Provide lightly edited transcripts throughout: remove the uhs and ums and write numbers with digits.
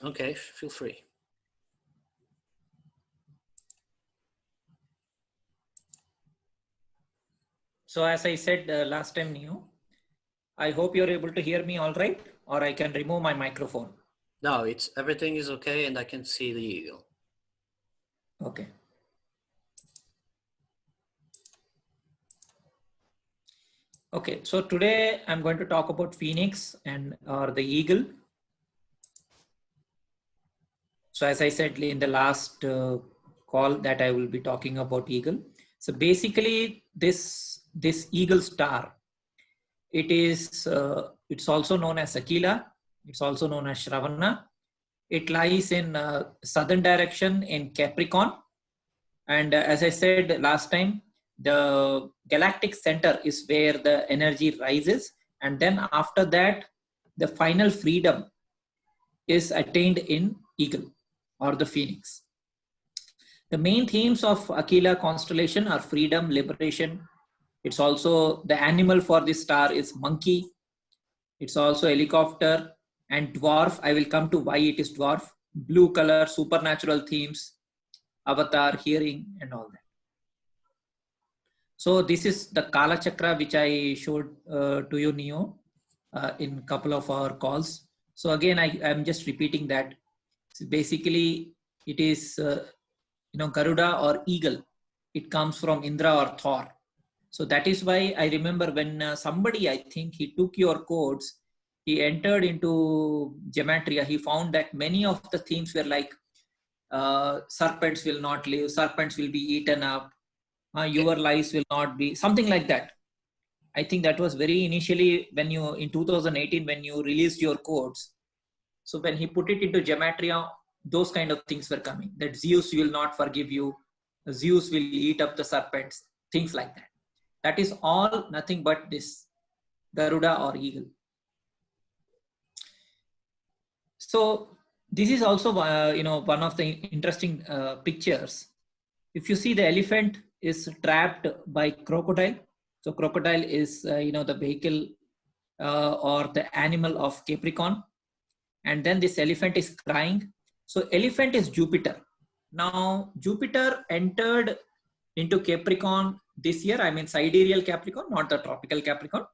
Okay, feel free. So as I said last time, Neo, I hope you're able to hear me all right, or I can remove my microphone. No, everything is okay, and I can see the eagle. Okay. Okay, so today I'm going to talk about Phoenix or the eagle. So as I said in the last call that I will be talking about eagle. So basically this eagle star, it's also known as Aquila. It's also known as Shravana. It lies in southern direction in Capricorn. And as I said last time, the galactic center is where the energy rises. And then after that, the final freedom is attained in eagle or the phoenix. The main themes of Aquila constellation are freedom, liberation. It's also the animal for this star is monkey. It's also helicopter and dwarf. I will come to why it is dwarf. Blue color, supernatural themes, avatar, hearing, and all that. So this is the Kala Chakra which I showed to you, Neo, in a couple of our calls. So again, I'm just repeating that. So basically, it is Garuda or eagle. It comes from Indra or Thor. So that is why I remember when somebody, I think he took your codes, he entered into gematria. He found that many of the themes were like serpents will not live, serpents will be eaten up, your lives will not be, something like that. I think that was very initially when you, in 2018, when you released your codes. So when he put it into gematria, those kind of things were coming. That Zeus will not forgive you, Zeus will eat up the serpents, things like that. That is all nothing but this Garuda or eagle. So this is also one of the interesting pictures. If you see, the elephant is trapped by crocodile. So crocodile is the vehicle or the animal of Capricorn, and then this elephant is crying. So elephant is Jupiter. Now Jupiter entered into Capricorn this year. I mean sidereal Capricorn, not the tropical Capricorn.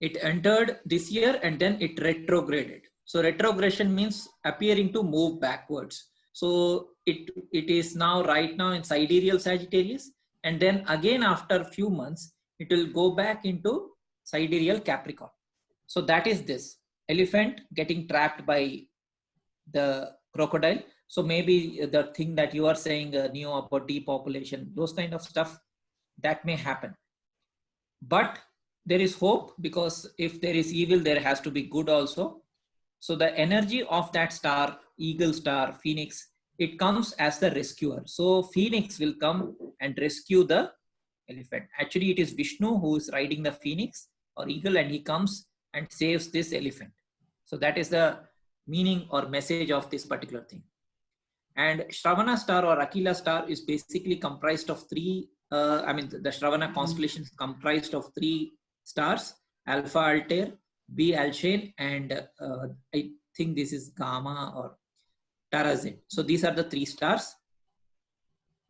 It entered this year and then it retrograded. So retrogression means appearing to move backwards. So it is now right now in sidereal Sagittarius, and then again after a few months it will go back into sidereal Capricorn. So that is this elephant getting trapped by the crocodile. So maybe the thing that you are saying, Neo, about depopulation, those kind of stuff, that may happen. But there is hope, because if there is evil, there has to be good also. So the energy of that star, eagle star, phoenix, it comes as the rescuer. So phoenix will come and rescue the elephant. Actually, it is Vishnu who is riding the phoenix or eagle, and he comes and saves this elephant. So that is the meaning or message of this particular thing. And Shravana star or Aquila star is basically comprised of three, the Shravana constellation is comprised of three stars: Alpha Altair, B Alshane, and I think this is Gamma or Tarazin. So these are the three stars.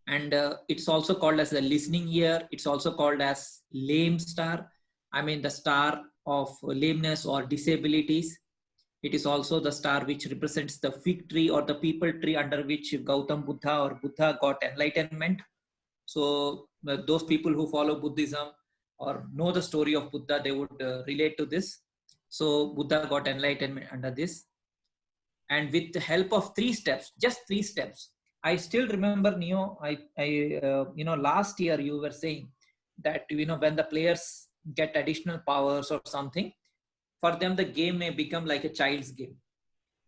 And it's also called as the listening ear. It's also called as lame star. I mean the star of lameness or disabilities. It is also the star which represents the fig tree or the people tree under which Gautam Buddha or Buddha got enlightenment. So those people who follow Buddhism or know the story of Buddha, they would relate to this. So Buddha got enlightenment under this. And with the help of three steps, just three steps. I still remember, Neo, last year you were saying that, when the players get additional powers or something, for them, the game may become like a child's game.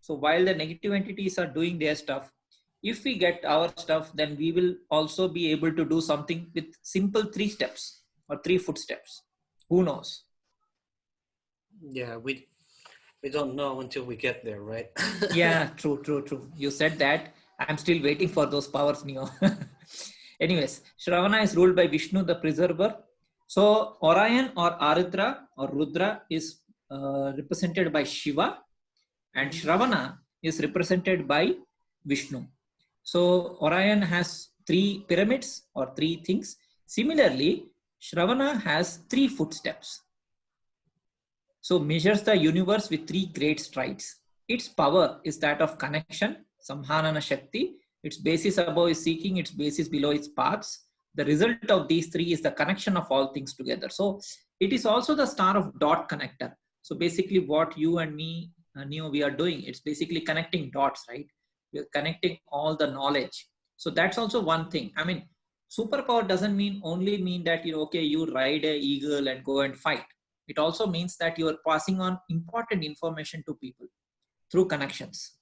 So while the negative entities are doing their stuff, if we get our stuff, then we will also be able to do something with simple three steps or three footsteps. Who knows? Yeah, we don't know until we get there, right? Yeah, true. You said that. I'm still waiting for those powers, Neo. Anyways, Shravana is ruled by Vishnu, the preserver. So Orion or Aridra or Rudra is represented by Shiva. and Shravana is represented by Vishnu. So Orion has 3 pyramids or 3 things. Similarly, Shravana has 3 footsteps. So measures the universe with 3 great strides. Its power is that of connection, Samhanana Shakti. Its basis above is seeking, its basis below is paths. The result of these 3 is the connection of all things together. So it is also the star of dot connector. So basically what you and me, Neo, we are doing, it's basically connecting dots, right? We're connecting all the knowledge. So that's also one thing. I mean, superpower doesn't mean only mean that, okay, you ride a eagle and go and fight. It also means that you are passing on important information to people through connections.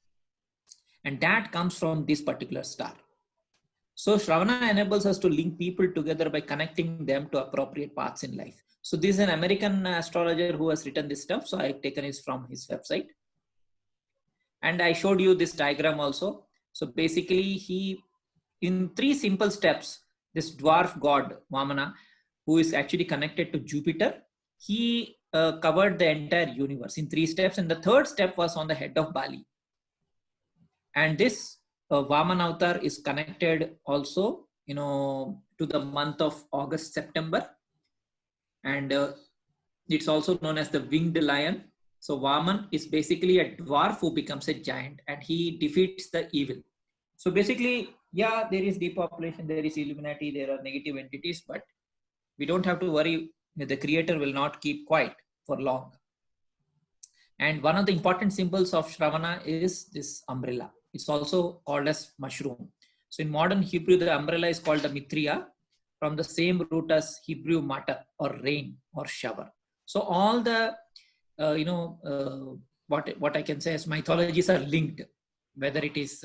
And that comes from this particular star. So Shravana enables us to link people together by connecting them to appropriate paths in life. So this is an American astrologer who has written this stuff. So I've taken it from his website. And I showed you this diagram also. So basically in 3 simple steps, this dwarf god, Vamana, who is actually connected to Jupiter, he covered the entire universe in 3 steps. And the third step was on the head of Bali. And this Vaman avatar is connected also, to the month of August, September. And it's also known as the winged lion. So Vaman is basically a dwarf who becomes a giant and he defeats the evil. So basically, yeah, there is depopulation, there is Illuminati, there are negative entities, but we don't have to worry. The creator will not keep quiet for long. And one of the important symbols of Shravana is this umbrella. It's also called as mushroom. So in modern Hebrew, the umbrella is called the mitria, from the same root as Hebrew matar or rain or shower. So all the, what I can say is mythologies are linked, whether it is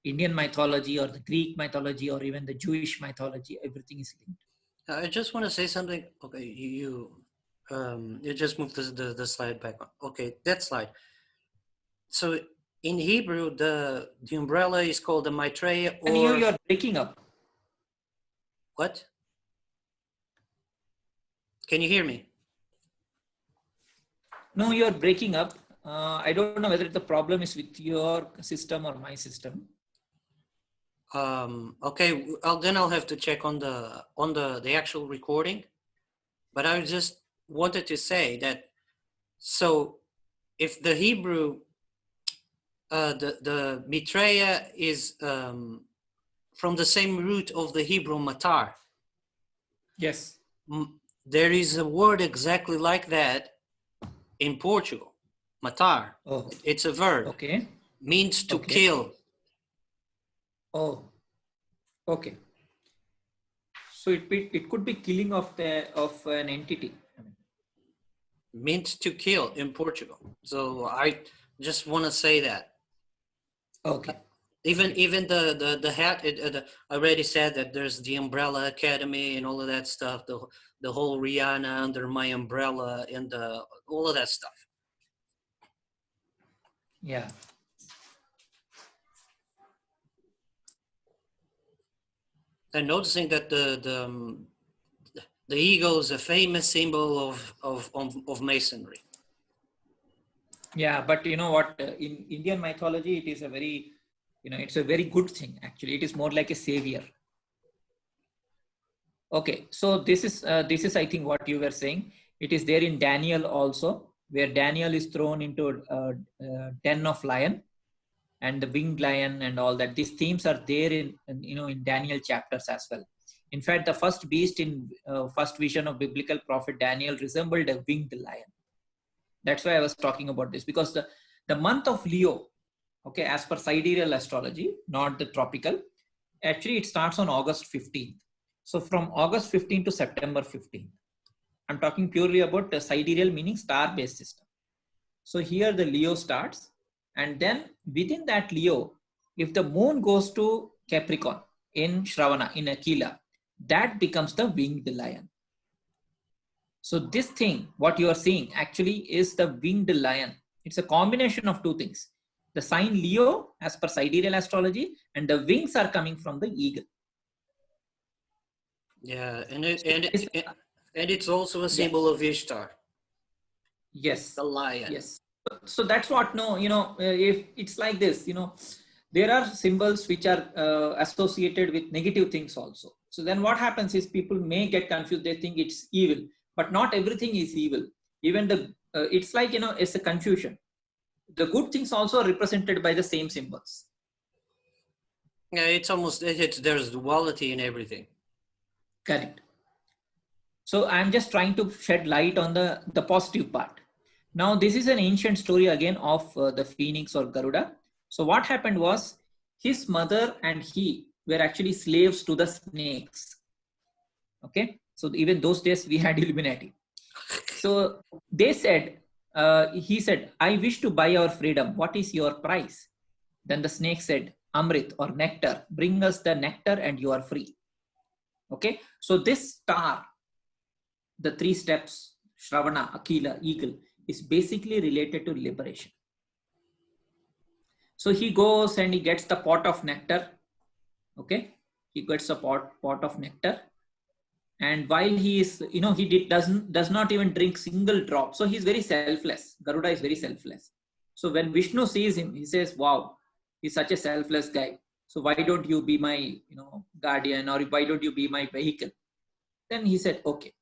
Indian mythology or the Greek mythology or even the Jewish mythology, everything is linked. I just want to say something. Okay, you just moved the slide back. Okay, that slide. So in Hebrew, the umbrella is called the Maitreya, And or you're breaking up. what? Can you hear me? No, you're breaking up. I don't know whether the problem is with your system or my system. Okay, then I'll have to check on the actual recording. But I just wanted to say that, so if the Hebrew, the Mitreya is from the same root of the Hebrew matar. Yes. There is a word exactly like that in Portugal, matar. Oh. It's a verb. Okay. Means to kill. Oh. Okay. So it could be killing of an entity. Meant to kill in Portugal. So I just want to say that. Okay. Even the hat. I already said that there's the Umbrella Academy and all of that stuff. The whole Rihanna under my umbrella and all of that stuff. Yeah. And noticing that the eagle is a famous symbol of masonry. Yeah, but you know what? In Indian mythology, it is a very, it's a very good thing. Actually, it is more like a savior. Okay, so this is I think what you were saying. It is there in Daniel also, where Daniel is thrown into a den of lion, and the winged lion and all that. These themes are there in Daniel chapters as well. In fact, the first beast in first vision of biblical prophet Daniel resembled a winged lion. That's why I was talking about this, because the month of Leo, okay, as per sidereal astrology, not the tropical, actually it starts on August 15th. So from August 15th to September 15th. I'm talking purely about the sidereal, meaning star-based system. So here the Leo starts, and then within that Leo, if the moon goes to Capricorn in Shravana, in Aquila, that becomes the winged lion. So this thing, what you are seeing actually is the winged lion. It's a combination of 2 things. The sign Leo as per sidereal astrology, and the wings are coming from the eagle. Yeah, and it's also a symbol of Ishtar. Yes. The lion. Yes. So that's what, no, if it's like this, there are symbols which are associated with negative things also. So then what happens is people may get confused. They think it's evil, but not everything is evil. Even it's like, it's a confusion. The good things also are represented by the same symbols. Yeah, it's almost, there's duality in everything. Correct. So I'm just trying to shed light on the positive part. Now, this is an ancient story again of the phoenix or Garuda. So what happened was his mother and he were actually slaves to the snakes. Okay. So even those days we had Illuminati. So they said, he said, I wish to buy our freedom. What is your price? Then the snake said, Amrit or nectar, bring us the nectar and you are free. Okay. So this star, the 3 steps, Shravana, Aquila, eagle, is basically related to liberation. So he goes and he gets the pot of nectar. Okay. He gets a pot of nectar. And while he is, he does not even drink single drop. So he's very selfless. Garuda is very selfless. So when Vishnu sees him, he says, wow, he's such a selfless guy. So why don't you be my, guardian, or why don't you be my vehicle? Then he said, okay.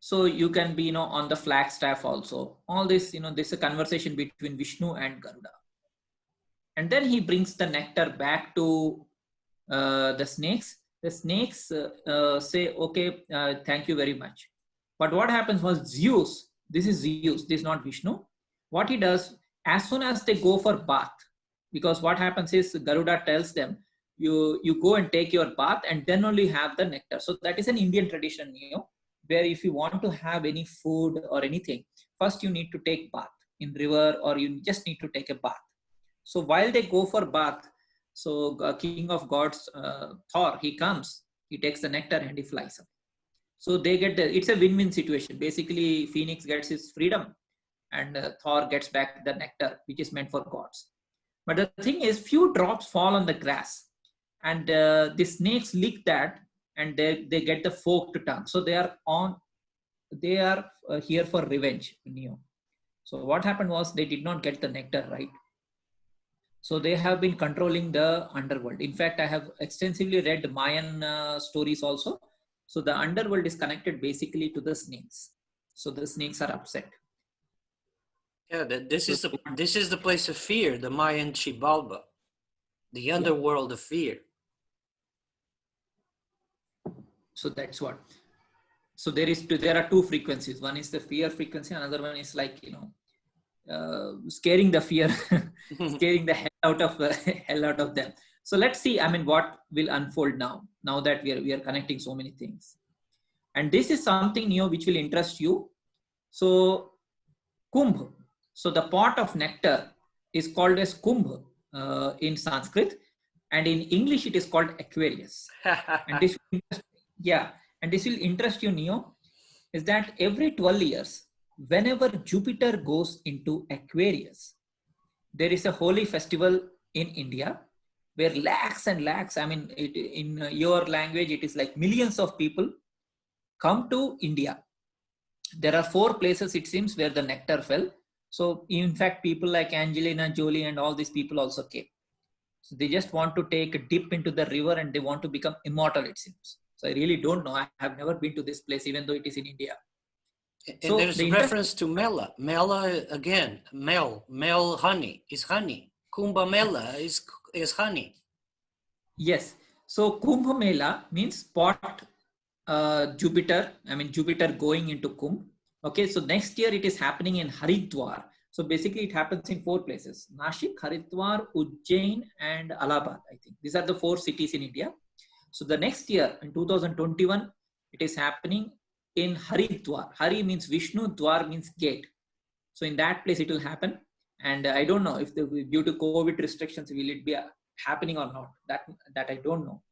So you can be, on the flagstaff also. All this, this is a conversation between Vishnu and Garuda. And then he brings the nectar back to the snakes. The snakes say, okay, thank you very much. But what happens was Zeus, this is not Vishnu. What he does, as soon as they go for bath, because what happens is Garuda tells them, you go and take your bath and then only have the nectar. So that is an Indian tradition, where if you want to have any food or anything, first you need to take bath in river, or you just need to take a bath. So while they go for bath, so king of gods, Thor, he comes, he takes the nectar and he flies up. So they get it's a win-win situation. Basically, Phoenix gets his freedom and Thor gets back the nectar, which is meant for gods. But the thing is, few drops fall on the grass and the snakes lick that and they get the forked tongue. So they are here for revenge, Neo. So what happened was they did not get the nectar right. So they have been controlling the underworld. In fact, I have extensively read Mayan stories also. So the underworld is connected basically to the snakes. So the snakes are upset. Yeah, this is the place of fear, the Mayan Xibalba, the underworld of fear. So that's what. So there are 2 frequencies. One is the fear frequency. Another one is like, scaring the fear, scaring the hell out of them. So let's see, what will unfold now that we are connecting so many things. And this is something new which will interest you. So kumbh, so the pot of nectar is called as kumbh in Sanskrit, and in English it is called Aquarius. And this will interest you, Neo, is that every 12 years, whenever Jupiter goes into Aquarius, there is a holy festival in India where lakhs and lakhs, in your language, it is like millions of people come to India. There are 4 places, it seems, where the nectar fell. So in fact, people like Angelina Jolie and all these people also came. So they just want to take a dip into the river and they want to become immortal, it seems. So I really don't know. I have never been to this place, even though it is in India. And so there's a reference to Mela. Mela again. Mel honey is honey. Kumbh Mela is honey. Yes. So Kumbh Mela means pot Jupiter. Jupiter going into Kumbh. Okay. So next year it is happening in Haridwar. So basically it happens in 4 places: Nashik, Haridwar, Ujjain, and Allahabad. I think these are the 4 cities in India. So the next year in 2021, it is happening in Haridwar. Hari means Vishnu, Dwar means gate. So in that place it will happen. And I don't know if due to COVID restrictions, will it be happening or not. That I don't know.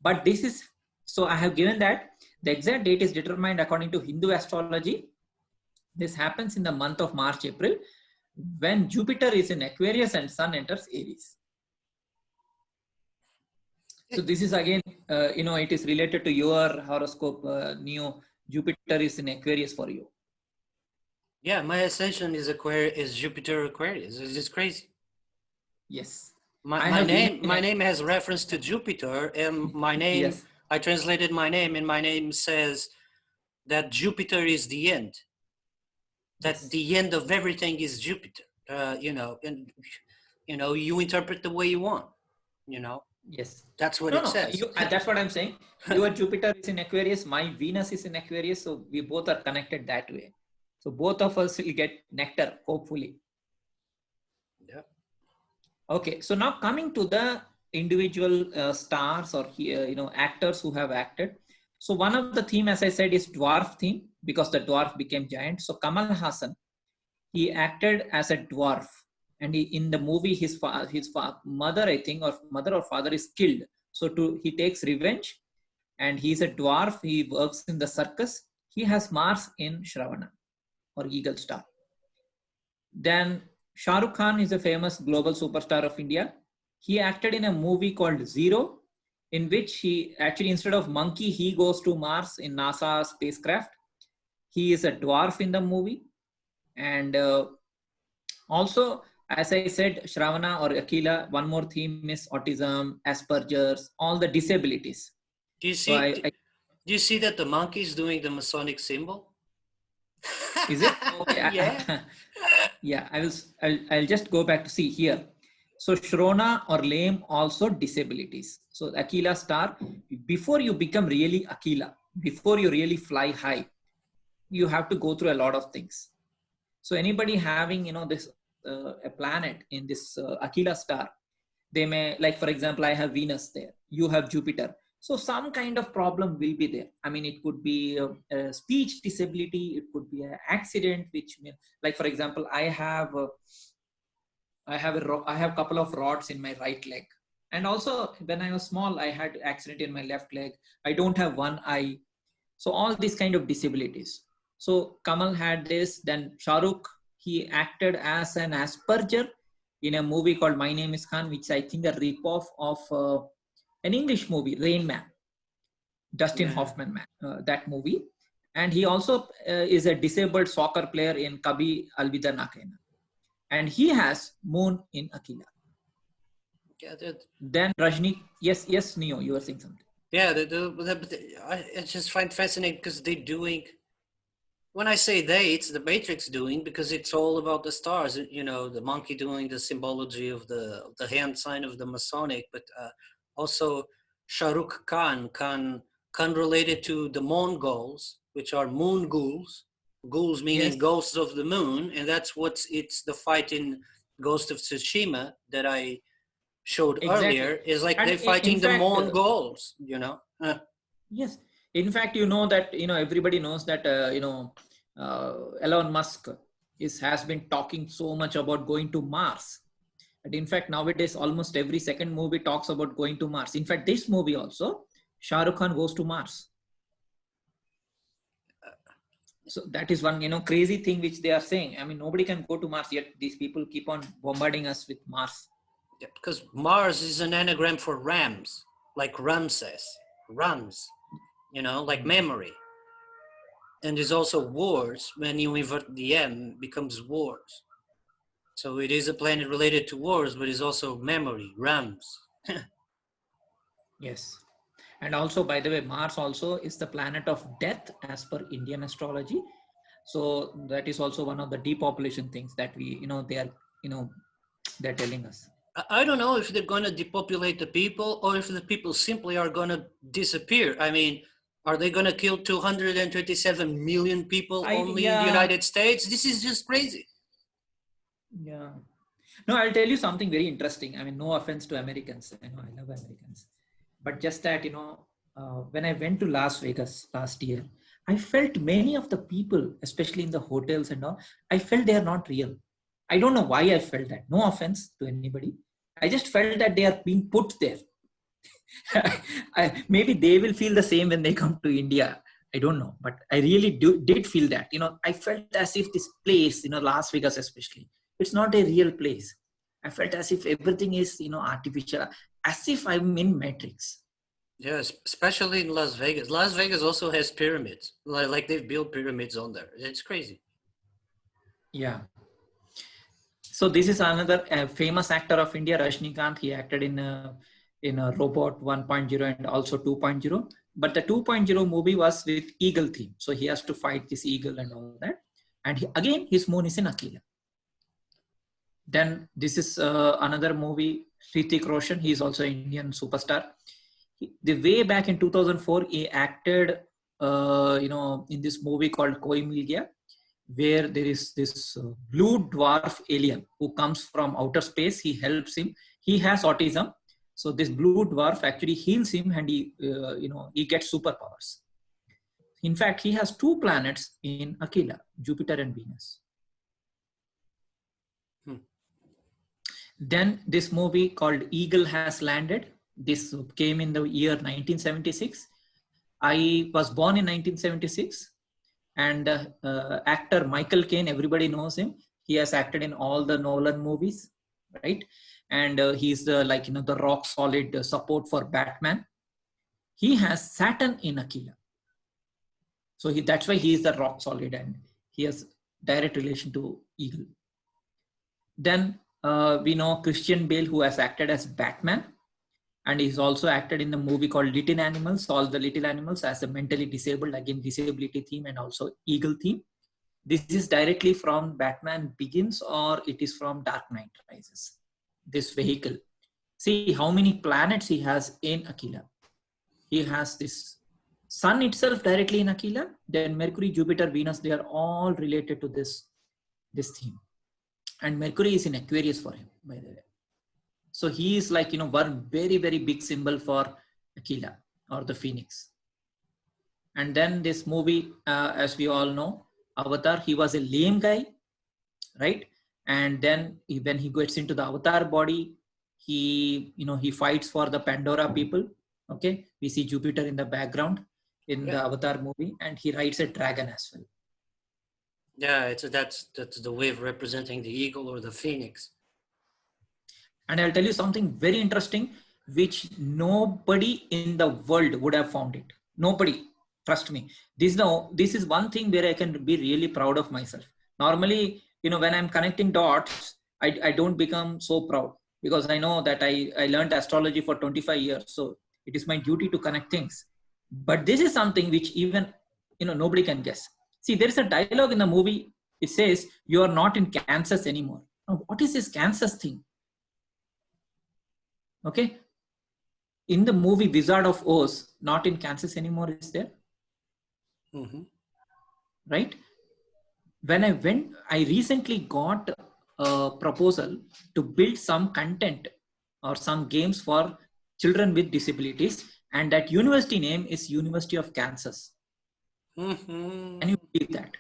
But this is, so I have given that the exact date is determined according to Hindu astrology. This happens in the month of March, April, when Jupiter is in Aquarius and Sun enters Aries. So this is again, it is related to your horoscope, Neo. Jupiter is in Aquarius for you. Yeah, my ascension is Aquarius, is Jupiter Aquarius. It's just crazy. Yes. My, I my have Venus name in my name has reference to Jupiter, and my name, yes. I translated my name, and my name says that Jupiter is the end. That Yes. the end of everything is Jupiter. And you interpret the way you want. You know, Yes. that's what No, it no. says. That's what I'm saying. Your Jupiter is in Aquarius. My Venus is in Aquarius. So we both are connected that way. So both of us will get nectar, hopefully. Yeah. Okay. So now coming to the individual stars or actors who have acted. So one of the theme, as I said, is dwarf theme because the dwarf became giant. So Kamal Hassan, he acted as a dwarf, and in the movie his mother, I think, or mother or father is killed, so he takes revenge, and he's a dwarf. He works in the circus. He has Mars in Shravana or eagle star. Then Shah Rukh Khan is a famous global superstar of India. He acted in a movie called Zero, in which he actually, instead of monkey, he goes to Mars in NASA spacecraft. He is a dwarf in the movie. And also, as I said, Shravana or Aquila, one more theme is autism, Asperger's, all the disabilities. Do you So see? Do you see that the monkey is doing the Masonic symbol? is it okay? Yeah. Yeah, I'll just go back to see here. So Shrona or lame also disabilities. So Aquila star, before you become really Aquila, before you really fly high, you have to go through a lot of things. So anybody having this a planet in this Aquila star, they may, like for example, I have Venus there, you have Jupiter, so some kind of problem will be there. I mean, it could be a speech disability, it could be an accident, which like for example, I have couple of rods in my right leg, and also when I was small I had accident in my left leg. I don't have one eye. So all these kind of disabilities. So Kamal had this. Then Shahrukh, he acted as an Asperger in a movie called My Name is Khan, which I think a ripoff of an English movie, Rain Man, Dustin Yeah. Hoffman man, that movie. And he also is a disabled soccer player in Kabhi Alvida Na Kehna. And he has Moon in Aquila. Yeah. Then Rajni, yes, Neo, you were saying something. Yeah. I just find fascinating because they're doing. When I say they, it's the Matrix doing, because it's all about the stars. The monkey doing the symbology of the hand sign of the Masonic, but also Shahrukh Khan related to the Mongols, which are moon ghouls. Ghouls meaning Yes, ghosts of the moon, and it's the fight in Ghost of Tsushima that I showed earlier. exactly. Is like And they're in fighting the fact, Mongols. yes, in fact, you know that everybody knows that Elon Musk has been talking so much about going to Mars. And in fact, nowadays almost every second movie talks about going to Mars. In fact, this movie also, Shah Rukh Khan goes to Mars. So that is one crazy thing which they are saying. I mean, nobody can go to Mars yet. These people keep on bombarding us with Mars. Yeah, because Mars is an anagram for Rams, like Ramses, Rams, like Mm. memory. And there's also wars. When you invert the M, it becomes wars. So it is a planet related to wars, but it's also memory, Rams. Yes. And also, by the way, Mars also is the planet of death as per Indian astrology. So that is also one of the depopulation things that they're telling us. I don't know if they're going to depopulate the people or if the people simply are going to disappear. I mean, are they going to kill 227 million people only in the Yeah, United States? This is just crazy. yeah. No, I'll tell you something very interesting. I mean, no offense to Americans. I know I love Americans, but just that when I went to Las Vegas last year, I felt many of the people, especially in the hotels and all, I felt they are not real. I don't know why I felt that. No offense to anybody. I just felt that they are being put there. Maybe they will feel the same when they come to India. I don't know, but I really did feel that. I felt as if this place, Las Vegas especially, it's not a real place. I felt as if everything is, artificial, as if I'm in Matrix. Yes, especially in Las Vegas. Las Vegas also has pyramids. Like they've built pyramids on there. It's crazy. Yeah. So this is another famous actor of India, Rajnikant. He acted in a Robot 1.0 and also 2.0. But the 2.0 movie was with eagle theme. So he has to fight this eagle and all that. And again, his moon is in Aquila. Then this is another movie, Hrithik Roshan. He is also an Indian superstar. The way back in 2004, he acted, in this movie called Koi Mil Gaya, where there is this blue dwarf alien who comes from outer space. He helps him. He has autism, so this blue dwarf actually heals him, and he gets superpowers. In fact, he has two planets in Aquila, Jupiter and Venus. Then this movie called Eagle Has Landed. This came in the year 1976. I was born in 1976. And actor Michael Caine, everybody knows him. He has acted in all the Nolan movies, right? And he's the rock solid support for Batman. He has Saturn in Aquila. So that's why he is the rock solid, and he has direct relation to Eagle. Then we know Christian Bale, who has acted as Batman, and he's also acted in the movie called Little Animals, All the Little Animals, as a mentally disabled, again disability theme, and also Eagle theme. This is directly from Batman Begins, or it is from Dark Knight Rises, this vehicle. See how many planets he has in Aquila. He has this Sun itself directly in Aquila, then Mercury, Jupiter, Venus, they are all related to this theme. And Mercury is in Aquarius for him, by the way. So he is one very, very big symbol for Aquila, or the Phoenix. And then this movie, as we all know, Avatar, he was a lame guy, right? And then when he gets into the Avatar body, he fights for the Pandora people. Okay, we see Jupiter in the background in the Avatar movie, and he rides a dragon as well. Yeah, that's the wave representing the eagle or the phoenix. And I'll tell you something very interesting, which nobody in the world would have found it. Nobody. Trust me. This is one thing where I can be really proud of myself. Normally, when I'm connecting dots, I don't become so proud, because I know that I learned astrology for 25 years. So it is my duty to connect things. But this is something which even, nobody can guess. See, there's a dialogue in the movie. It says, "You are not in Kansas anymore." Now, what is this Kansas thing? Okay. In the movie Wizard of Oz, not in Kansas anymore is there. Mm-hmm. Right? When I recently got a proposal to build some content or some games for children with disabilities, and that university name is University of Kansas. Mm-hmm. Can you believe that?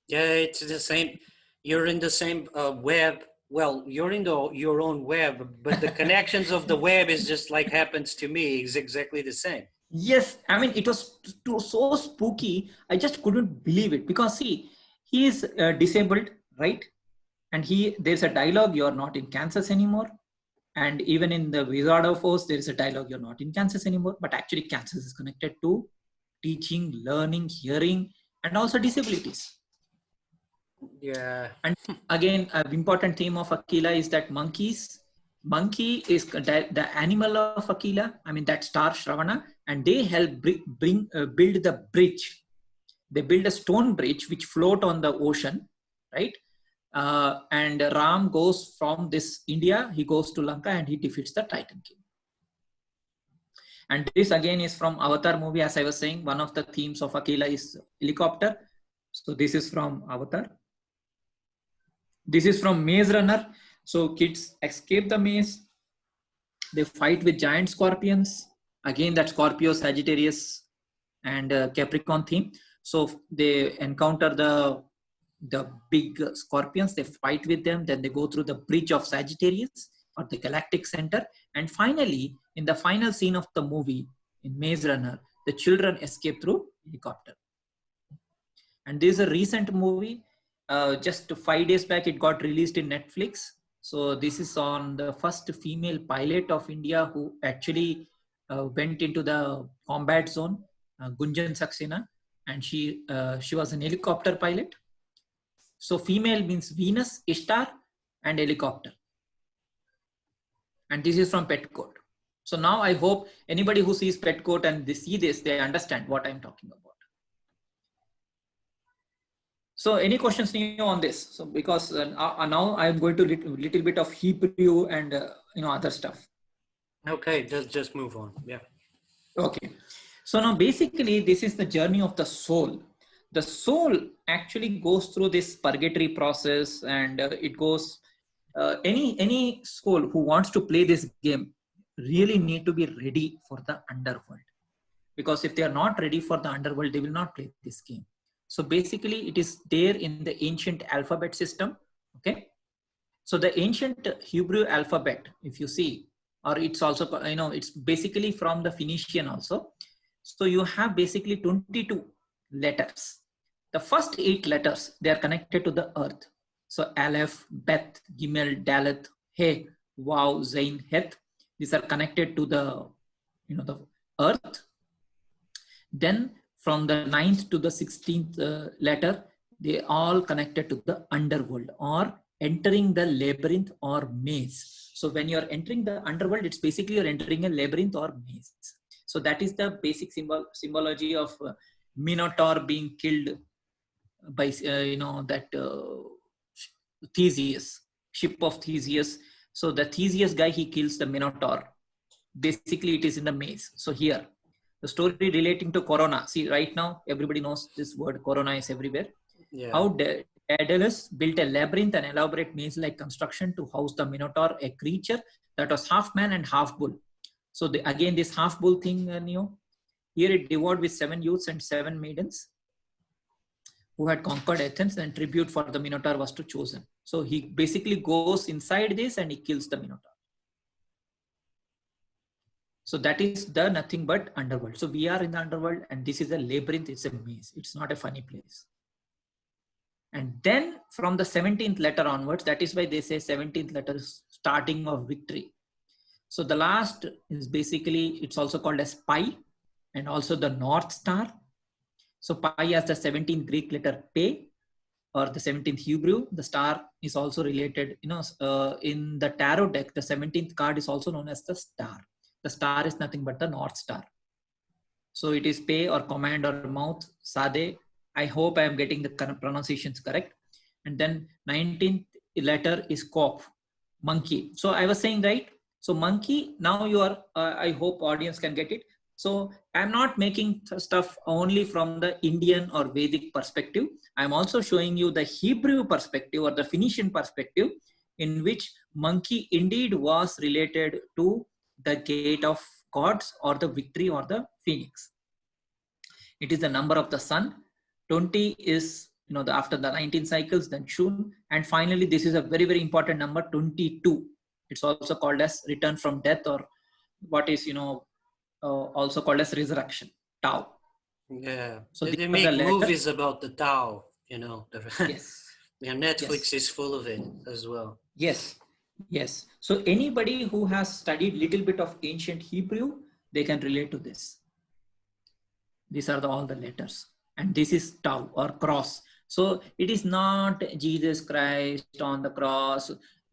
Yeah, it's the same. You're in the same web. Well, you're in your own web, but the connections of the web is just like happens to me. It's exactly the same. Yes, I mean, it was so spooky. I just couldn't believe it, because see, he is disabled, right? And there's a dialogue, "You're not in Kansas anymore." And even in the Wizard of Oz, there is a dialogue, "You're not in Kansas anymore." But actually, Kansas is connected to teaching, learning, hearing, and also disabilities. Yeah. And again, an important theme of Aquila is that monkey is the animal of Aquila. I mean, that star Shravana, and they help build the bridge. They build a stone bridge which float on the ocean, right? And Ram goes from this India, he goes to Lanka, and he defeats the Titan King. And this again is from Avatar movie. As I was saying, one of the themes of Aquila is helicopter. So this is from Avatar. This is from Maze Runner. So kids escape the maze. They fight with giant scorpions. Again, that Scorpio, Sagittarius, and Capricorn theme. So they encounter the big scorpions. They fight with them. Then they go through the bridge of Sagittarius, or the galactic center. And finally, in the final scene of the movie, in Maze Runner, the children escape through helicopter. And this is a recent movie. Just 5 days back, it got released in Netflix. So this is on the first female pilot of India who actually went into the combat zone, Gunjan Saxena, and she was an helicopter pilot. So female means Venus, Ishtar, and helicopter. And this is from pet code. So now I hope anybody who sees pet code and they see this, they understand what I'm talking about. So any questions new on this? So because now I'm going to little bit of Hebrew and other stuff. Okay, just move on. Yeah. Okay. So now basically this is the journey of the soul. The soul actually goes through this purgatory process, and it goes. Any soul who wants to play this game really need to be ready for the underworld, because if they are not ready for the underworld, they will not play this game. So basically it is there in the ancient alphabet system. Okay. So the ancient Hebrew alphabet, if you see, or it's also, it's basically from the Phoenician also. So you have basically 22 letters. The first 8 letters, they are connected to the earth. So Aleph, Beth, Gimel, Dalet, He, Waw, Zain, Het. These are connected to the earth. Then from the 9th to the 16th letter, they all connected to the underworld or entering the labyrinth or maze. So when you're entering the underworld, it's basically you're entering a labyrinth or maze. So that is the basic symbology of Minotaur being killed by Theseus, ship of Theseus. So the Theseus guy, he kills the Minotaur. Basically it is in the maze. So here the story relating to corona, see right now everybody knows this word corona is everywhere. Yeah. How Daedalus built a labyrinth and elaborate maze like construction to house the Minotaur, a creature that was half man and half bull. So again this half bull thing, here it devoured with 7 youths and 7 maidens who had conquered Athens, and tribute for the Minotaur was to chosen. So he basically goes inside this and he kills the Minotaur. So that is the nothing but underworld. So we are in the underworld, and this is a labyrinth. It's a maze. It's not a funny place. And then from the 17th letter onwards, that is why they say 17th letter is starting of victory. So the last is basically, it's also called as pi, and also the North Star. So pi has the 17th Greek letter Pe, or the 17th Hebrew. The star is also related, in the tarot deck, the 17th card is also known as the star. The star is nothing but the North Star. So it is Pe or command or mouth, Sade. I hope I am getting the pronunciations correct. And then 19th letter is Kop, monkey. So I was saying, right? So monkey, now you are, I hope audience can get it. So I'm not making stuff only from the Indian or Vedic perspective. I'm also showing you the Hebrew perspective or the Phoenician perspective, in which monkey indeed was related to the gate of gods or the victory or the phoenix. It is the number of the sun. 20 is, after the 19 cycles, then Shun. And finally, this is a very, very important number, 22. It's also called as return from death, or what is, also called as resurrection, Tau. Yeah. So they make movies about the Tao, Yes. Yeah, Netflix is full of it as well. Yes. Yes. So anybody who has studied little bit of ancient Hebrew, they can relate to this. These are all the letters. And this is Tau or cross. So it is not Jesus Christ on the cross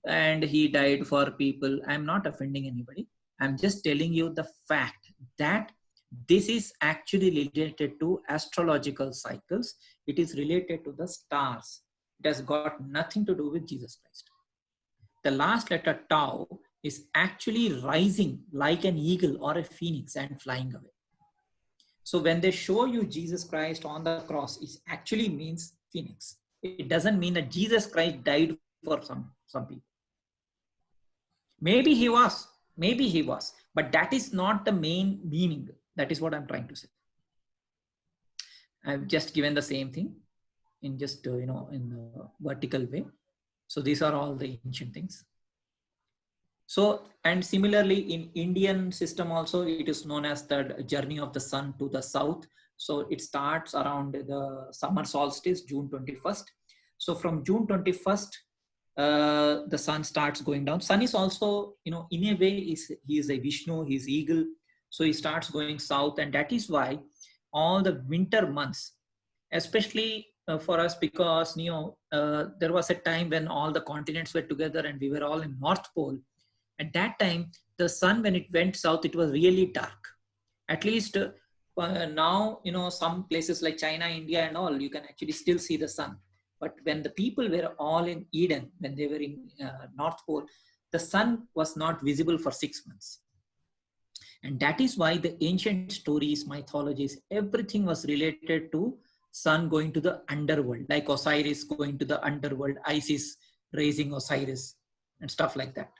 and he died for people. I'm not offending anybody. I'm just telling you the fact that this is actually related to astrological cycles. It is related to the stars. It has got nothing to do with Jesus Christ. The last letter Tau is actually rising like an eagle or a phoenix and flying away. So when they show you Jesus Christ on the cross, it actually means phoenix. It doesn't mean that Jesus Christ died for some people. Maybe he was, but that is not the main meaning. That is what I'm trying to say. I've just given the same thing in just, in a vertical way. So these are all the ancient things. So, and similarly in Indian system also, it is known as the journey of the sun to the south. So it starts around the summer solstice, June 21st. So from June 21st, the sun starts going down. Sun is also, in a way, he is a Vishnu, he's eagle. So he starts going south, and that is why all the winter months, especially for us because there was a time when all the continents were together and we were all in North Pole. At that time, the sun, when it went south, it was really dark. At least now, some places like China, India, and all, you can actually still see the sun. But when the people were all in Eden, when they were in North Pole, the sun was not visible for 6 months. And that is why the ancient stories, mythologies, everything was related to sun going to the underworld, like Osiris going to the underworld, Isis raising Osiris, and stuff like that.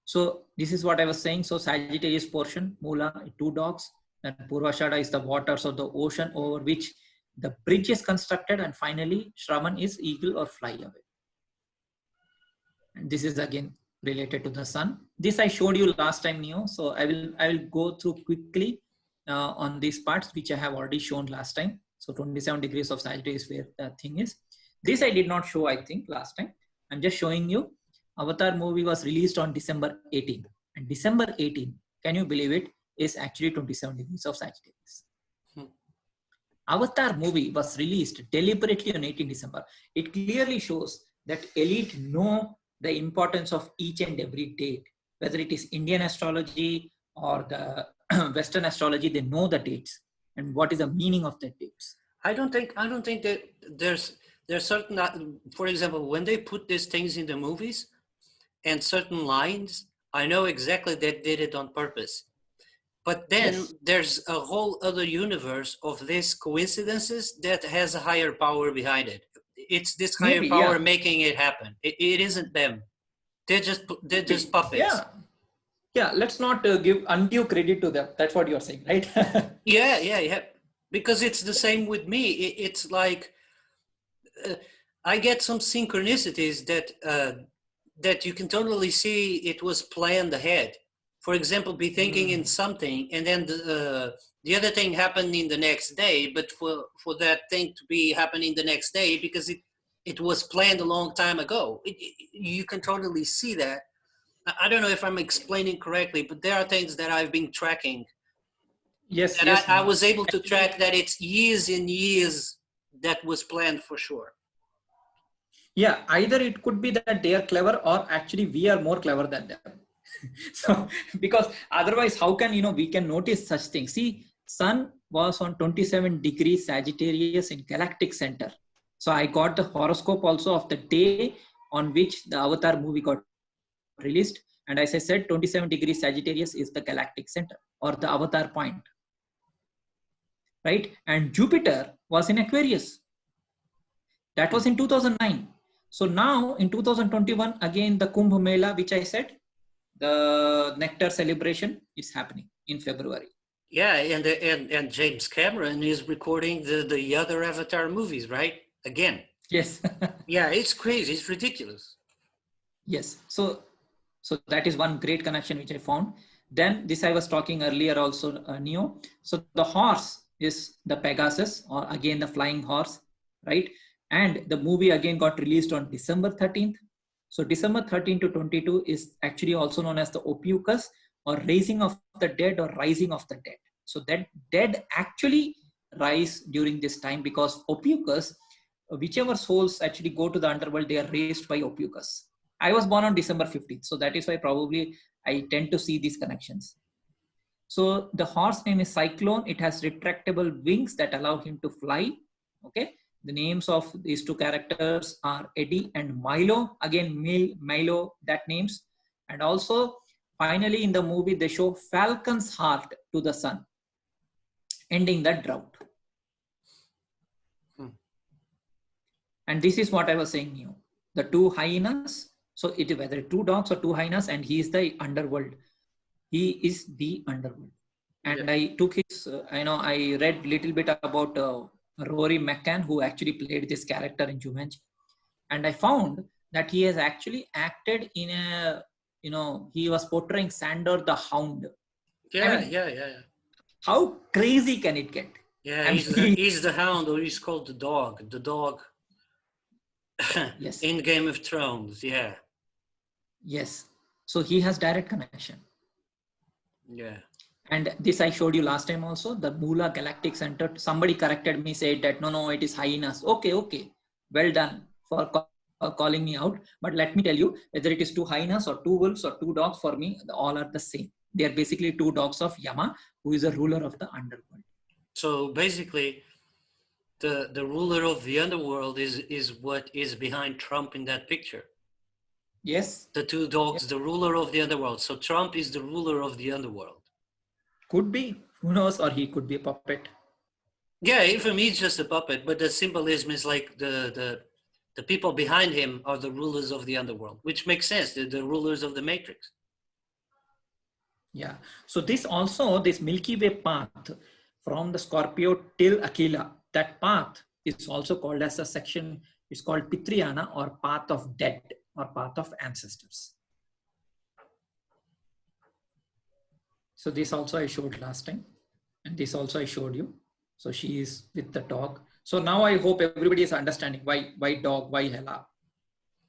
So this is what I was saying. So Sagittarius portion, Mula, 2 dogs, and Purvashada is the waters of the ocean over which the bridge is constructed, and finally Shravan is eagle or fly away. And this is again related to the sun. This I showed you last time, Neo. So I will go through quickly on these parts which I have already shown last time. So 27 degrees of Sagittarius where the thing is. This I did not show, I think, last time. I'm just showing you. Avatar movie was released on December 18. And December 18, can you believe it, is actually 27 degrees of Sagittarius. Avatar movie was released deliberately on 18 December. It clearly shows that elite know the importance of each and every date, whether it is Indian astrology or the Western astrology. They know the dates and what is the meaning of the dates. I don't think that there's certain, for example, when they put these things in the movies and certain lines, I know exactly they did it on purpose. But then Yes. there's a whole other universe of these coincidences that has a higher power behind it. It's this higher Maybe, power yeah. making it happen. It isn't them. They're just puppets. Yeah. Let's not give undue credit to them. That's what you're saying, right? Yeah. Because it's the same with me. It's like I get some synchronicities that you can totally see it was planned ahead. For example, be thinking in something, and then the other thing happened in the next day. But for that thing to be happening the next day, because it was planned a long time ago, you can totally see that. I don't know if I'm explaining correctly, but there are things that I've been tracking Yes, that I Neo. was able to track that it's years and years that was planned for sure. Yeah, either it could be that they are clever or actually we are more clever than them. So, because otherwise, how can, we can notice such things? See, sun was on 27 degrees Sagittarius in galactic center. So I got the horoscope also of the day on which the Avatar movie got released. And as I said, 27 degrees Sagittarius is the galactic center or the Avatar point. Right? And Jupiter was in Aquarius. That was in 2009. So now in 2021, again, the Kumbh Mela, which I said, the nectar celebration is happening in February. Yeah, and James Cameron is recording the other Avatar movies, right? Again. Yes. Yeah, it's crazy. It's ridiculous. Yes. So that is one great connection which I found. Then this I was talking earlier also, Neo. So the horse is the Pegasus, or again the flying horse, right? And the movie again got released on December 13th. So December 13 to 22 is actually also known as the Ophiuchus, or raising of the dead or rising of the dead. So that dead actually rise during this time because Ophiuchus, whichever souls actually go to the underworld, they are raised by Ophiuchus. I was born on December 15th. So that is why probably I tend to see these connections. So the horse name is Cyclone. It has retractable wings that allow him to fly. Okay. The names of these two characters are Eddie and Milo. Again, Milo, that names. And also, finally, in the movie, they show Falcon's heart to the sun, ending the drought. And this is what I was saying, you. The two hyenas. So it is whether 2 dogs or 2 hyenas, and he is the underworld. He is the underworld. And yeah. I took his, I read little bit about Rory McCann, who actually played this character in Jumanji. And I found that he has actually acted in a, he was portraying Sandor the Hound. Yeah, yeah. How crazy can it get? Yeah, he's the Hound, or he's called the dog. The dog. Yes. In Game of Thrones, yeah. Yes. So he has direct connection. Yeah. And this I showed you last time also, the Mula Galactic Center. Somebody corrected me, said that no, it is hyenas. Okay. Well done for calling me out. But let me tell you, whether it is two hyenas or two wolves or two dogs, for me, all are the same. They are basically two dogs of Yama, who is a ruler of the underworld. So basically, the ruler of the underworld is what is behind Trump in that picture. Yes. The two dogs, the ruler of the underworld. So Trump is the ruler of the underworld. Could be. Who knows? Or he could be a puppet. Yeah, for me, it's just a puppet, but the symbolism is like the people behind him are the rulers of the underworld, which makes sense. They're the rulers of the Matrix. Yeah. So this also, this Milky Way path from the Scorpio till Aquila, that path is also called as a section, it's called Pitriyana, or path of dead, or path of ancestors. So this also I showed last time, and this also I showed you. So she is with the dog. So now I hope everybody is understanding why dog, why Hela.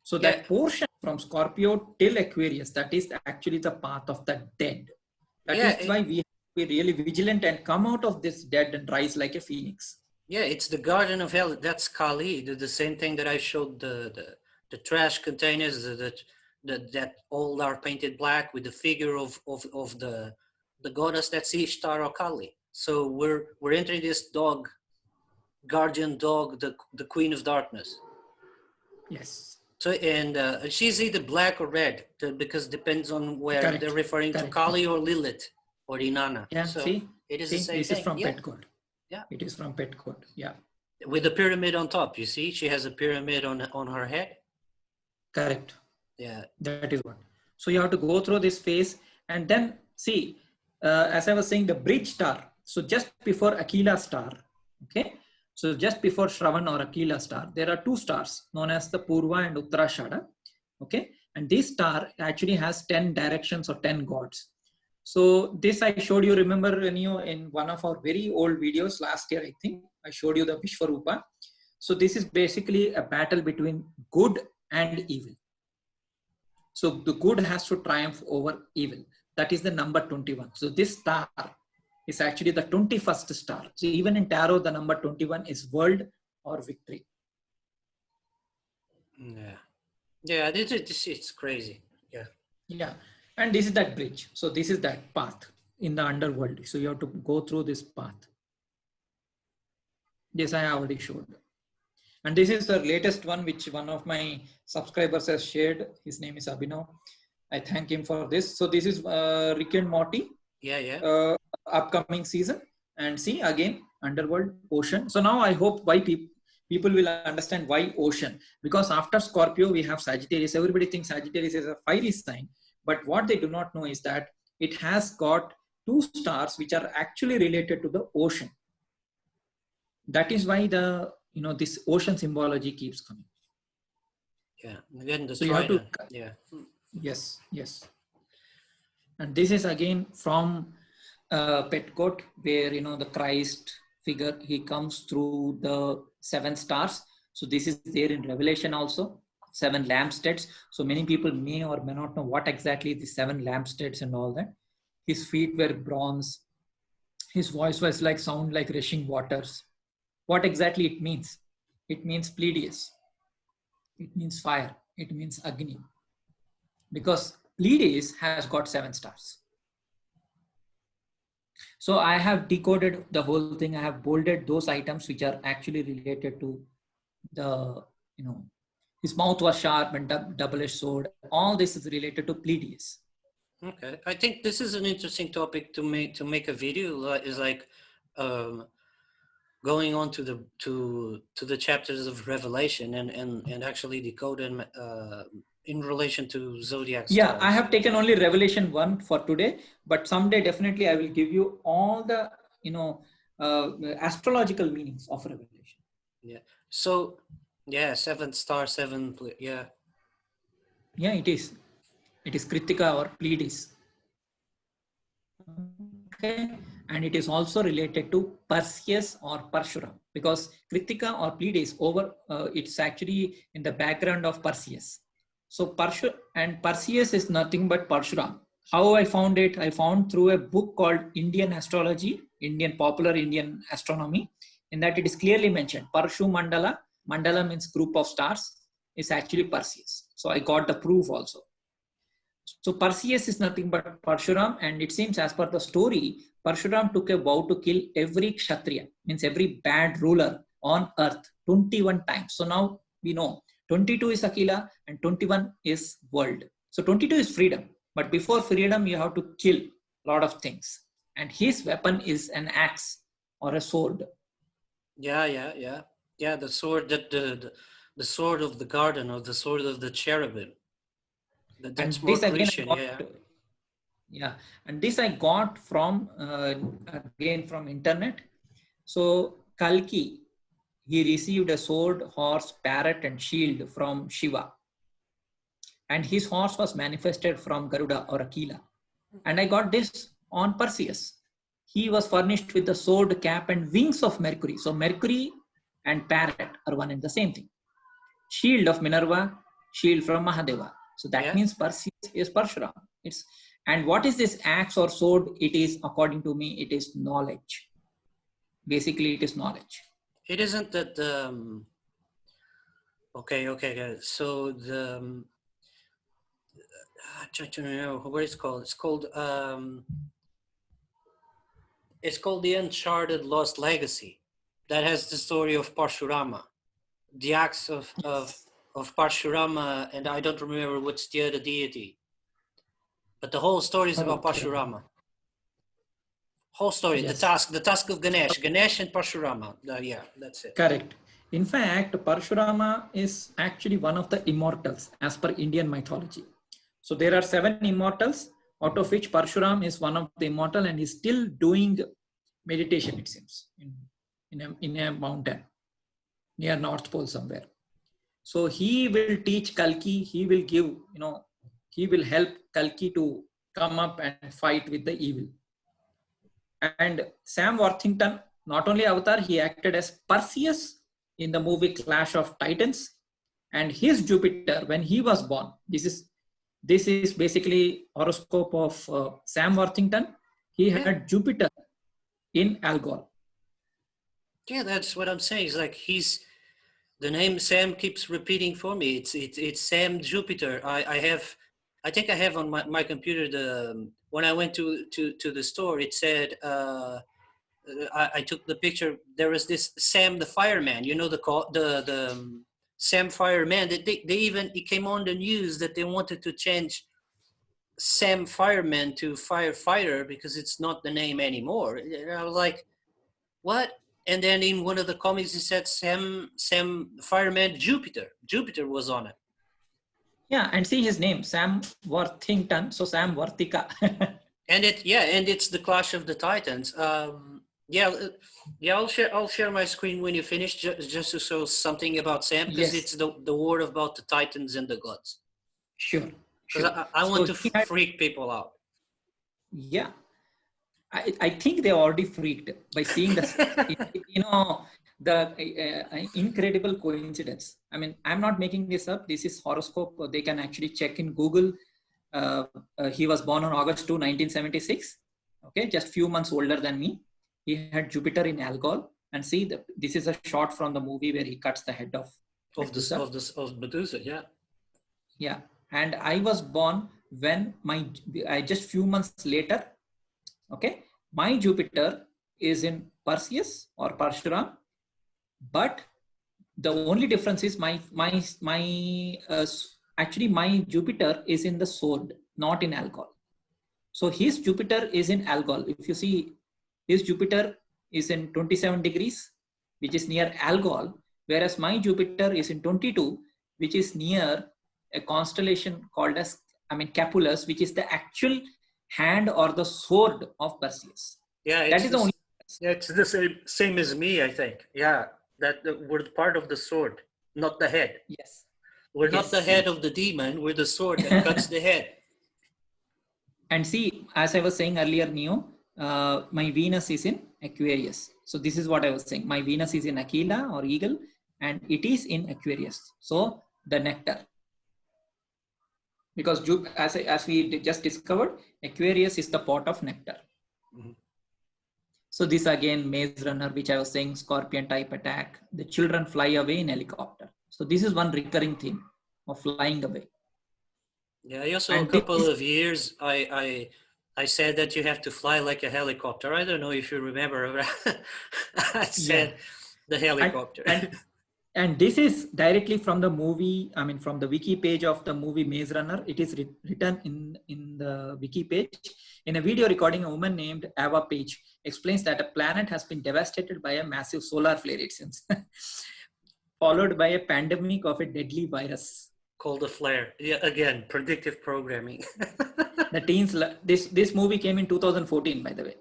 So that portion from Scorpio till Aquarius, that is actually the path of the dead. That is why we have to be really vigilant and come out of this dead and rise like a phoenix. Yeah, it's the Garden of Hell. That's Kali. The same thing that I showed the trash containers that all are painted black with the figure of the goddess. That's Ishtar or Kali. So we're entering this dog, guardian dog, the queen of darkness. Yes. So and she's either black or red because depends on where Correct. they're referring to Kali or Lilith or Inanna. Yeah. So see, it is the same this thing. is from Yeah. pet god. Yeah. It is from pet god. Yeah. With a pyramid on top, you see, she has a pyramid on her head. Correct. Yeah. That is what. So you have to go through this phase, and then see, as I was saying, the bridge star. So just before Aquila star, okay. So just before Shravana or Aquila star, there are two stars known as the Purva and Uttarashada. Okay. And this star actually has 10 directions or 10 gods. So this I showed you, remember when you in one of our very old videos last year, I think I showed you the Vishwarupa. So this is basically a battle between good and evil. So the good has to triumph over evil. That is the number 21. So this star is actually the 21st star. So even in tarot, the number 21 is world or victory. Yeah. Yeah, it's crazy. Yeah. Yeah. And this is that bridge. So this is that path in the underworld. So you have to go through this path. This I already showed. And this is the latest one, which one of my subscribers has shared. His name is Abhinav. I thank him for this. So this is Rick and Morty. Yeah. Upcoming season. And see again, underworld, ocean. So now I hope why people will understand why ocean. Because after Scorpio, we have Sagittarius. Everybody thinks Sagittarius is a fiery sign. But what they do not know is that it has got two stars which are actually related to the ocean. That is why this ocean symbology keeps coming. Yeah. Again, the so you have to, yeah. Yes. And this is again from Petcoat, where the Christ figure, he comes through the 7 stars. So this is there in Revelation also, 7 lampstands. So many people may or may not know what exactly the 7 lampstands and all that. His feet were bronze. His voice was like sound like rushing waters. What exactly it means? It means Pleiades. It means fire. It means Agni. Because Pleiades has got 7 stars. So I have decoded the whole thing. I have bolded those items which are actually related to the, his mouth was sharp and double-edged sword. All this is related to Pleiades. Okay, I think this is an interesting topic to make a video. Is like going on to the chapters of Revelation and actually decode them in relation to zodiac stars. Yeah, I have taken only Revelation 1 for today, but someday definitely I will give you all the astrological meanings of Revelation. Yeah. So yeah, 7 star, 7. Yeah. Yeah, it is. It is Kritika or Pleiades. Okay, and it is also related to Perseus or Parshuram, because Kritika or Pleiades it's actually in the background of Perseus. So Perseus is nothing but Parshuram. How I found it? I found through a book called Indian Astrology, Popular Indian Astronomy. In that it is clearly mentioned, Parshu Mandala, Mandala means group of stars, is actually Perseus. So I got the proof also. So Perseus is nothing but Parshuram, and it seems as per the story, Parshuram took a vow to kill every Kshatriya, means every bad ruler on earth 21 times. So now we know 22 is Aquila and 21 is world. So 22 is freedom, but before freedom you have to kill a lot of things. And his weapon is an axe or a sword. Yeah, the sword that the sword of the garden, or the sword of the cherubim. That's And more this again I Christian, yeah. got, yeah, and this I got from again from internet. So Kalki, he received a sword, horse, parrot, and shield from Shiva. And his horse was manifested from Garuda or Aquila. And I got this on Perseus. He was furnished with the sword, cap, and wings of Mercury. So Mercury and parrot are one and the same thing. Shield of Minerva, shield from Mahadeva. So that Yeah. means Perseus is Parshuram. It's, and what is this axe or sword? It is, according to me, it is knowledge. Basically, it is knowledge. It isn't that okay. So I'm trying to remember what it's called. It's called the Uncharted Lost Legacy. That has the story of Parshurama, the axe of Parshurama, and I don't remember what's the other deity. But the whole story is about Okay. Parshurama. Whole story, Yes. the task of Ganesh and Parshurama. Yeah, that's it. Correct. In fact, Parshurama is actually one of the immortals as per Indian mythology. So there are 7 immortals, out of which Parshuram is one of the immortal and is still doing meditation, it seems, in a mountain near North Pole somewhere. So he will teach Kalki, he will give, he will help Kalki to come up and fight with the evil. And Sam Worthington, not only Avatar, he acted as Perseus in the movie Clash of Titans. And his Jupiter, when he was born, this is basically horoscope of Sam Worthington. He had Jupiter in Algol. Yeah, that's what I'm saying. It's like the name Sam keeps repeating for me. It's Sam Jupiter. I think I have on my computer when I went to the store, it said I took the picture. There was this Sam the fireman. You know the Sam fireman. It came on the news that they wanted to change Sam fireman to firefighter because it's not the name anymore. And I was like, what? And then in one of the comics, it said Sam fireman Jupiter was on it. Yeah, and see his name, Sam Worthington. So Sam Worthika. And it's the Clash of the Titans. I'll share my screen when you finish, just to show something about Sam, because Yes. it's the word about the Titans and the gods. Sure. Because I want to freak people out. Yeah. I think they already freaked by seeing the incredible coincidence. I mean, I'm not making this up. This is horoscope. They can actually check in Google. He was born on August 2, 1976. Okay, just few months older than me. He had Jupiter in Algol, and see this is a shot from the movie where he cuts the head of Medusa. Yeah. Yeah, and I was born when I just few months later. Okay, my Jupiter is in Perseus or Parshuram, but the only difference is actually my Jupiter is in the sword, not in Algol. So his Jupiter is in Algol. If you see, his Jupiter is in 27 degrees, which is near Algol, whereas my Jupiter is in 22, which is near a constellation called as, Capulus, which is the actual hand or the sword of Perseus. Yeah, that is the only. Yeah, it's the same as me, I think. Yeah, we're part of the sword, not the head. Yes. We're not the head of the demon. We're the sword that cuts the head. And see, as I was saying earlier, Neo, my Venus is in Aquarius. So this is what I was saying. My Venus is in Aquila or Eagle, and it is in Aquarius. So the nectar. because as we just discovered, Aquarius is the pot of nectar. Mhm. So this again, Maze Runner, which I was saying, scorpion type attack. The children fly away in helicopter. So this is one recurring theme of flying away. Yeah, I also a And this, couple of years I said that you have to fly like a helicopter. I don't know if you remember. I yeah, said the and, helicopter. and and this is directly from the movie. I mean, from the wiki page of the movie Maze Runner. It is written in the wiki page. In a video recording, a woman named Ava Page explains that a planet has been devastated by a massive solar flare, it seems, followed by a pandemic of a deadly virus. Called a flare. Yeah, again, predictive programming. The teens, this movie came in 2014, by the way.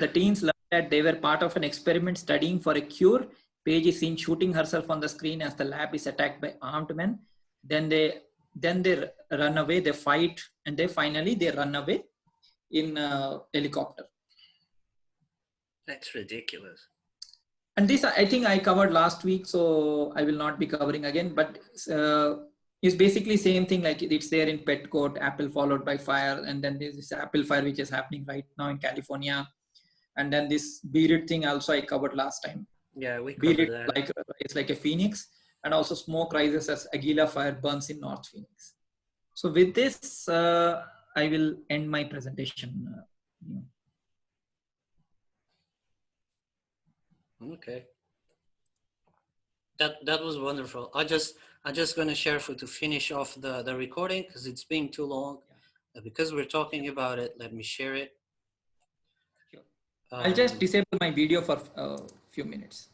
The teens learned that they were part of an experiment studying for a cure. Paige is seen shooting herself on the screen as the lab is attacked by armed men. Then they run away. They fight, and they run away in a helicopter. That's ridiculous. And this I think I covered last week, so I will not be covering again. But it's basically same thing. Like it's there in pet court, apple followed by fire, and then there's this apple fire which is happening right now in California. And then this bearded thing also I covered last time. Yeah, we covered Bearded that. like it's like a phoenix, and also smoke rises as Aquila fire burns in North Phoenix. So with this, I will end my presentation. Okay. That was wonderful. I just gonna share to finish off the recording because it's been too long. Because we're talking about it, let me share it. Sure. I'll just disable my video for a few minutes.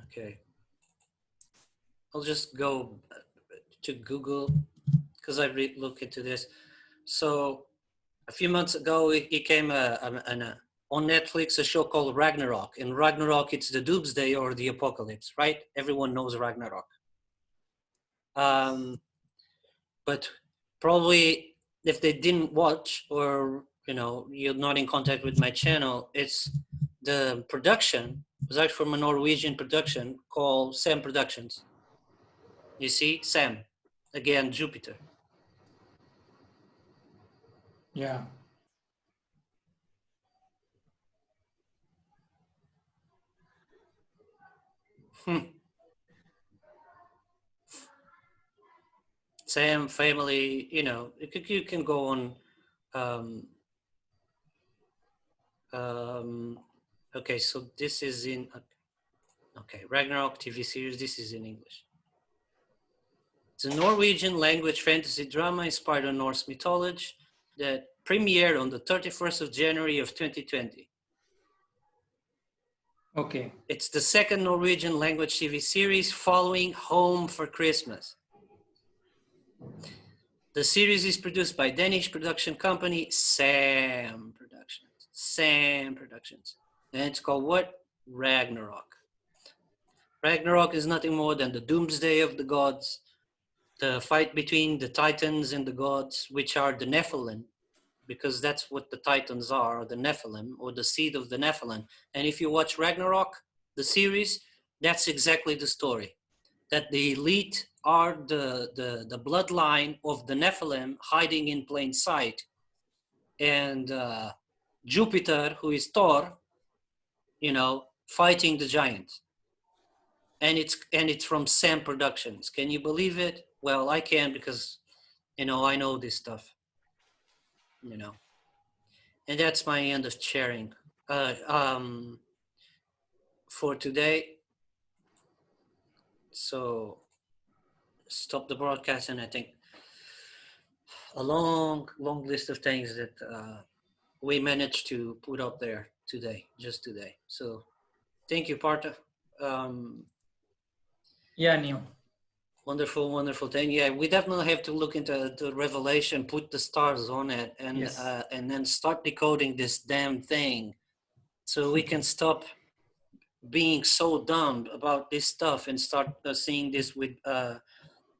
Okay. I'll just go to Google because I look into this. So a few months ago, it came on Netflix a show called Ragnarok. In Ragnarok, it's the doomsday or the apocalypse, right? Everyone knows Ragnarok. But probably if they didn't watch, or you're not in contact with my channel, it's the production was actually from a Norwegian production called Sam Productions. You see, Sam, again, Jupiter. Yeah. Sam family, you can go on. Okay, so this is in, okay, Ragnarok TV series, this is in English. It's a Norwegian language fantasy drama inspired on Norse mythology that premiered on the 31st of January of 2020. Okay. It's the second Norwegian language TV series following Home for Christmas. The series is produced by Danish production company Sam Productions. Sam Productions. And it's called what? Ragnarok. Ragnarok is nothing more than the doomsday of the gods, the fight between the Titans and the gods, which are the Nephilim, because that's what the Titans are, the Nephilim, or the seed of the Nephilim. And if you watch Ragnarok, the series, that's exactly the story. That the elite are the bloodline of the Nephilim hiding in plain sight. And Jupiter, who is Thor, fighting the giants. And it's from Sam Productions. Can you believe it? Well, I can, because I know this stuff. And that's my end of sharing. For today. So stop the broadcast, and I think a long list of things that we managed to put up there just today. So thank you, Partha. Yeah, Neo. Wonderful thing. Yeah, we definitely have to look into the Revelation, put the stars on it, and Yes. And then start decoding this damn thing, so we can stop being so dumb about this stuff and start seeing this with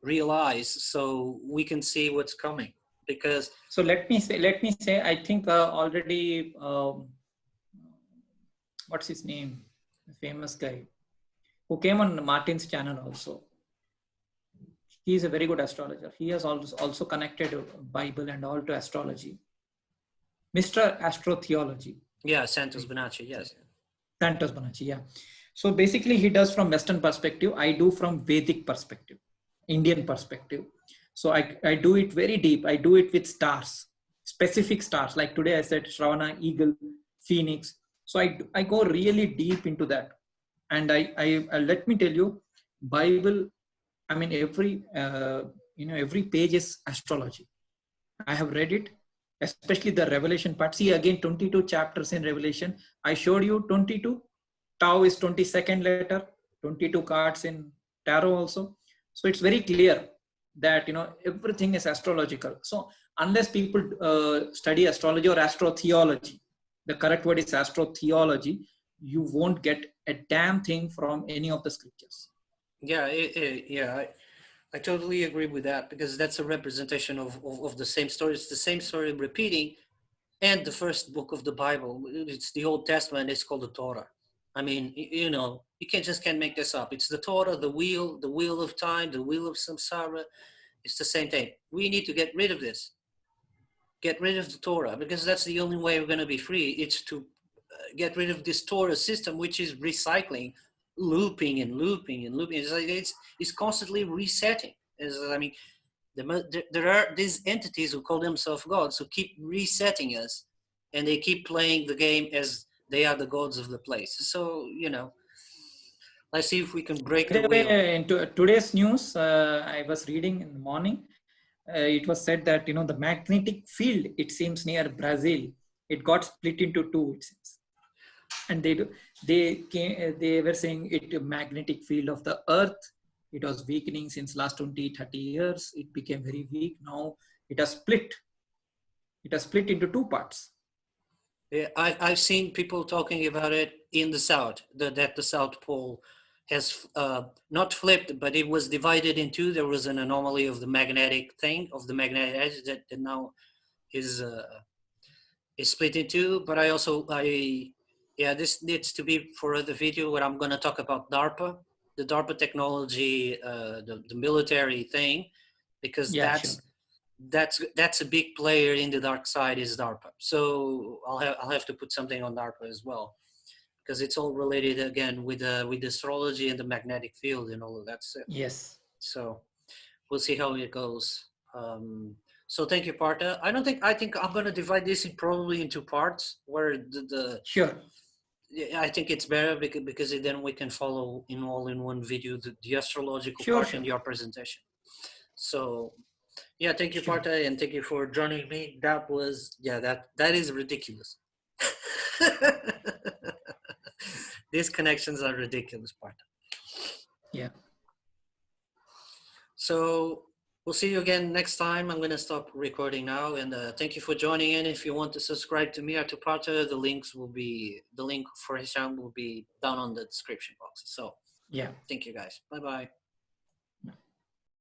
real eyes, so we can see what's coming. Because so let me say I think already what's his name, the famous guy who came on Martin's channel also, He is a very good astrologer. He has also connected Bible and all to astrology. Mr. Astrotheology. Yeah, Santos Bonacci, yes. Santos Bonacci, yeah. So basically he does from Western perspective. I do from Vedic perspective, Indian perspective. So I do it very deep. I do it with stars, specific stars. Like today I said Shravana, Eagle, Phoenix. So I go really deep into that. And I let me tell you, Bible, I mean, every page is astrology. I have read it, especially the Revelation part. See again, 22 chapters in Revelation. I showed you 22. Tau is 22nd letter, 22 cards in tarot also. So it's very clear that, everything is astrological. So unless people study astrology or astrotheology, the correct word is astrotheology, you won't get a damn thing from any of the scriptures. Yeah, I totally agree with that, because that's a representation of the same story. It's the same story repeating. And the first book of the Bible, it's the Old Testament, it's called the Torah. I mean, you can't make this up. It's the Torah, the wheel of time, the wheel of samsara. It's the same thing. We need to get rid of this. Get rid of the Torah, because that's the only way we're going to be free. It's to get rid of this Torah system, which is recycling, looping and looping and looping. It's constantly resetting. I mean, there are these entities who call themselves gods who keep resetting us, and they keep playing the game as they are the gods of the place. So, let's see if we can break By the the wheel. way, in today's news, I was reading in the morning. It was said that the magnetic field, it seems, near Brazil, it got split into two. It seems, and they were saying it magnetic field of the Earth. It was weakening since last 20-30 years. It became very weak. Now it has split. It has split into two parts. Yeah, I've seen people talking about it in the South, that the South Pole has not flipped, but it was divided in two. There was an anomaly of the magnetic thing, of the magnetic edge that now is split in two. But this needs to be for other video where I'm going to talk about DARPA, the DARPA technology, the military thing, because Yeah, sure. that's a big player in the dark side is DARPA. So I'll have to put something on DARPA as well, because it's all related again with astrology and the magnetic field and all of that stuff. Yes. So we'll see how it goes. So thank you, Partha. I think I'm gonna divide this probably in two parts, where Sure. I think it's better because then we can follow in one video the astrological Sure, part sure. in your presentation. So yeah, thank you, Sure. Partha, and thank you for joining me. That is ridiculous. These connections are ridiculous, Partha. Yeah. So we'll see you again next time. I'm going to stop recording now, and thank you for joining in. If you want to subscribe to me or to Partha, the link for his channel will be down on the description box. So Yeah. thank you, guys. Bye-bye.